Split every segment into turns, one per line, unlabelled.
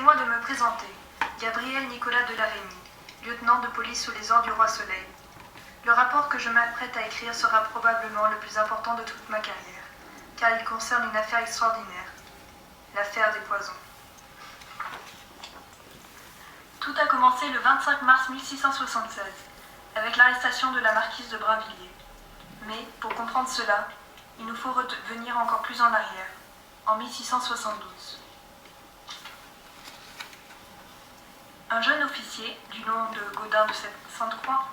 Permettez-moi de me présenter. Gabriel Nicolas de la Rémy, lieutenant de police sous les ordres du roi Soleil. Le rapport que je m'apprête à écrire sera probablement le plus important de toute ma carrière, car il concerne une affaire extraordinaire, l'affaire des poisons. Tout a commencé le 25 mars 1676, avec l'arrestation de la marquise de Brinvilliers. Mais, pour comprendre cela, il nous faut revenir encore plus en arrière, en 1672. Un jeune officier, du nom de Gaudin de Sainte-Croix,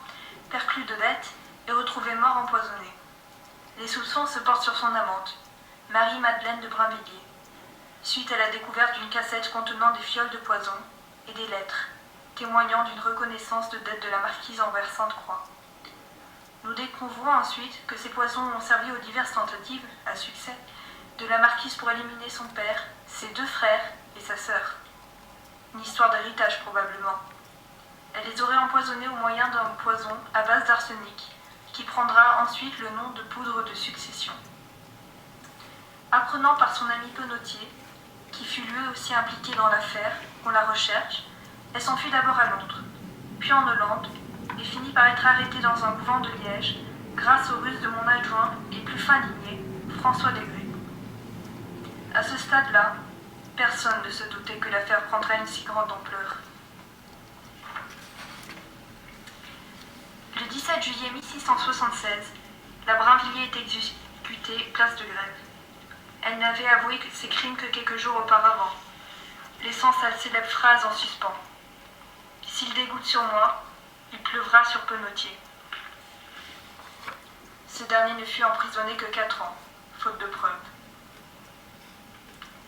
perclus de dettes, est retrouvé mort empoisonné. Les soupçons se portent sur son amante, Marie-Madeleine de Brinvilliers, suite à la découverte d'une cassette contenant des fioles de poison et des lettres, témoignant d'une reconnaissance de dette de la marquise envers Sainte-Croix. Nous découvrons ensuite que ces poisons ont servi aux diverses tentatives, à succès, de la marquise pour éliminer son père, ses 2 frères et sa sœur. Une histoire d'héritage probablement. Elle les aurait empoisonnés au moyen d'un poison à base d'arsenic, qui prendra ensuite le nom de poudre de succession. Apprenant par son ami Penautier, qui fut lui aussi impliqué dans l'affaire, qu'on la recherche, elle s'enfuit d'abord à Londres, puis en Hollande, et finit par être arrêtée dans un couvent de Liège, grâce aux ruses de mon adjoint et plus fin ligné, François Degré. À ce stade-là, personne ne se doutait que l'affaire prendrait une si grande ampleur. Le 17 juillet 1676, la Brinvilliers est exécutée place de Grève. Elle n'avait avoué ses crimes que quelques jours auparavant, laissant sa célèbre phrase en suspens. « S'il dégoûte sur moi, il pleuvra sur Penautier. » Ce dernier ne fut emprisonné que 4 ans, faute de preuves.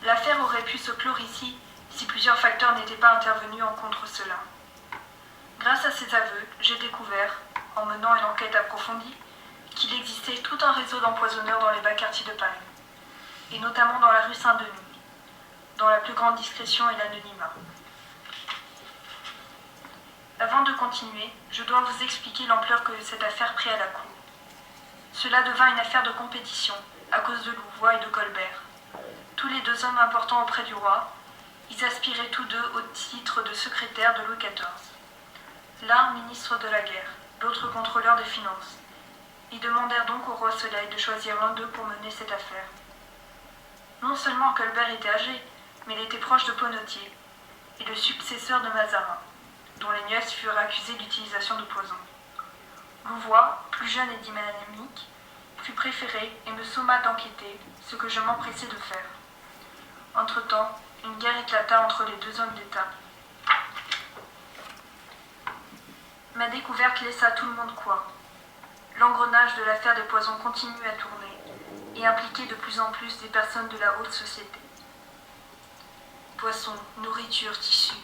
L'affaire aurait pu se clore ici si plusieurs facteurs n'étaient pas intervenus en contre cela. Grâce à ces aveux, j'ai découvert, en menant une enquête approfondie, qu'il existait tout un réseau d'empoisonneurs dans les bas quartiers de Paris, et notamment dans la rue Saint-Denis, dans la plus grande discrétion et l'anonymat. Avant de continuer, je dois vous expliquer l'ampleur que cette affaire prit à la cour. Cela devint une affaire de compétition, à cause de Louvois et de Colbert. Tous les 2 hommes importants auprès du roi, ils aspiraient tous 2 au titre de secrétaire de Louis XIV. L'un ministre de la guerre, l'autre contrôleur des finances. Ils demandèrent donc au roi Soleil de choisir l'un d'eux pour mener cette affaire. Non seulement Colbert était âgé, mais il était proche de Penautier et le successeur de Mazarin, dont les nièces furent accusées d'utilisation de poison. Louvois, plus jeune et dynamique, fut préféré et me somma d'enquêter, ce que je m'empressai de faire. Entre-temps, une guerre éclata entre les 2 hommes d'État. Ma découverte laissa tout le monde coi. L'engrenage de l'affaire des poisons continue à tourner et impliquait de plus en plus des personnes de la haute société. Poissons, nourriture, tissus,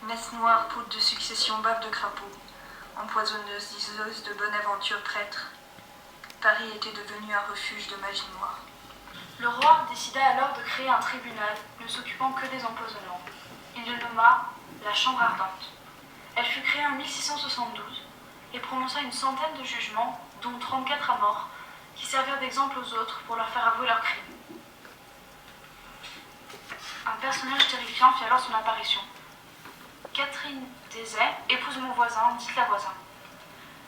messes noires, poudre de succession, bave de crapaud, empoisonneuses, diseuses de bonne aventure, traîtres. Paris était devenu un refuge de magie noire. Le roi décida alors de créer un tribunal ne s'occupant que des empoisonnements. Il le nomma la Chambre ardente. Elle fut créée en 1672 et prononça une centaine de jugements, dont 34 à mort, qui servirent d'exemple aux autres pour leur faire avouer leurs crimes. Un personnage terrifiant fit alors son apparition. Catherine Desaix, épouse mon voisin, dite la voisin.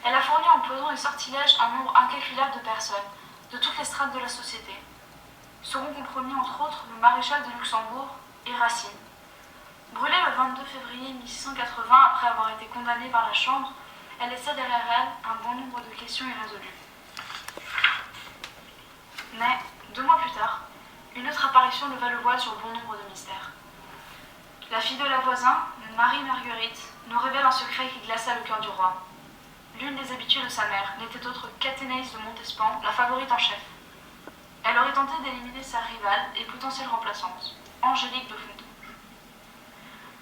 Elle a fourni en poison et sortilèges un nombre incalculable de personnes, de toutes les strates de la société. Seront compromis entre autres le maréchal de Luxembourg et Racine. Brûlée le 22 février 1680 après avoir été condamnée par la Chambre, elle laissa derrière elle un bon nombre de questions irrésolues. Mais, 2 mois plus tard, une autre apparition leva le voile sur bon nombre de mystères. La fille de la voisin, Marie-Marguerite, nous révèle un secret qui glaça le cœur du roi. L'une des habituées de sa mère n'était autre qu'Athénaïs de Montespan, la favorite en chef. Elle aurait tenté d'éliminer sa rivale et potentielle remplaçante, Angélique de Fontenay.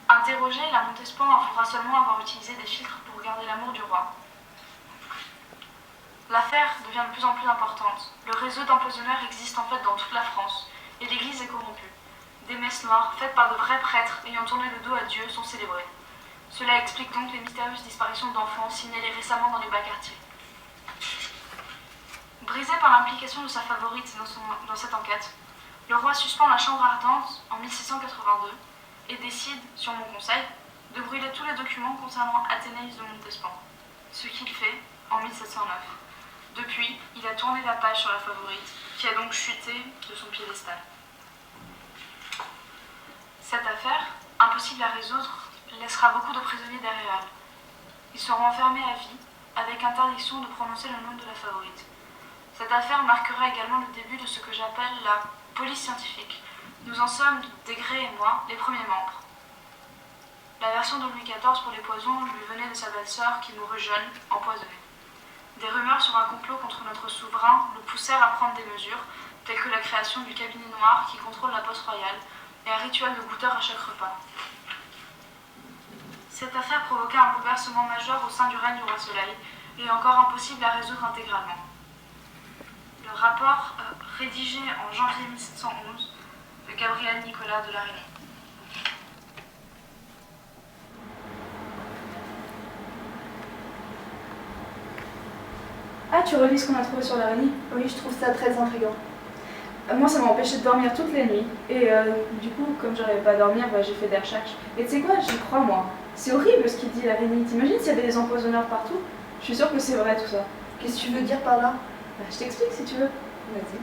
Interrogée, la Montespan avouera seulement avoir utilisé des filtres pour garder l'amour du roi. L'affaire devient de plus en plus importante. Le réseau d'empoisonneurs existe en fait dans toute la France, et l'Église est corrompue. Des messes noires, faites par de vrais prêtres ayant tourné le dos à Dieu, sont célébrées. Cela explique donc les mystérieuses disparitions d'enfants signalées récemment dans les bas quartiers. Brisé par l'implication de sa favorite dans cette enquête, le roi suspend la Chambre ardente en 1682
et décide, sur mon conseil, de brûler tous les documents concernant Athénaïs de Montespan, ce qu'il fait en 1709. Depuis, il a tourné la page sur la Favorite, qui a donc chuté de son piédestal. Cette affaire, impossible à résoudre, laissera beaucoup de prisonniers derrière elle. Ils seront enfermés à vie, avec interdiction de prononcer le nom de la Favorite. Cette affaire marquera également le début de ce que j'appelle la police scientifique. Nous en sommes, Desgrais et moi, les premiers membres. La version de Louis XIV pour les poisons lui venait de sa belle-sœur qui mourut jeune, empoisonnée. Des rumeurs sur un complot contre notre souverain le poussèrent à prendre des mesures, telles que la création du cabinet noir qui contrôle la poste royale et un rituel de goûteur à chaque repas. Cette affaire provoqua un bouleversement majeur au sein du règne du roi Soleil et encore impossible à résoudre intégralement. Le rapport rédigé en janvier 1711 de Gabriel Nicolas de Larigny.
Ah, tu relis ce qu'on a trouvé sur l'araignée?
Oui, je trouve ça très intriguant.
Moi, ça m'a empêché de dormir toutes les nuits. Et du coup, comme j'arrivais pas à dormir, j'ai fait des recherches. Et tu sais quoi, j'y crois, moi. C'est horrible ce qu'il dit, l'araignée. T'imagines s'il y avait des empoisonneurs partout? Je suis sûre que c'est vrai tout ça.
Qu'est-ce que tu veux dire par là?
Je t'explique si tu veux. Vas-y.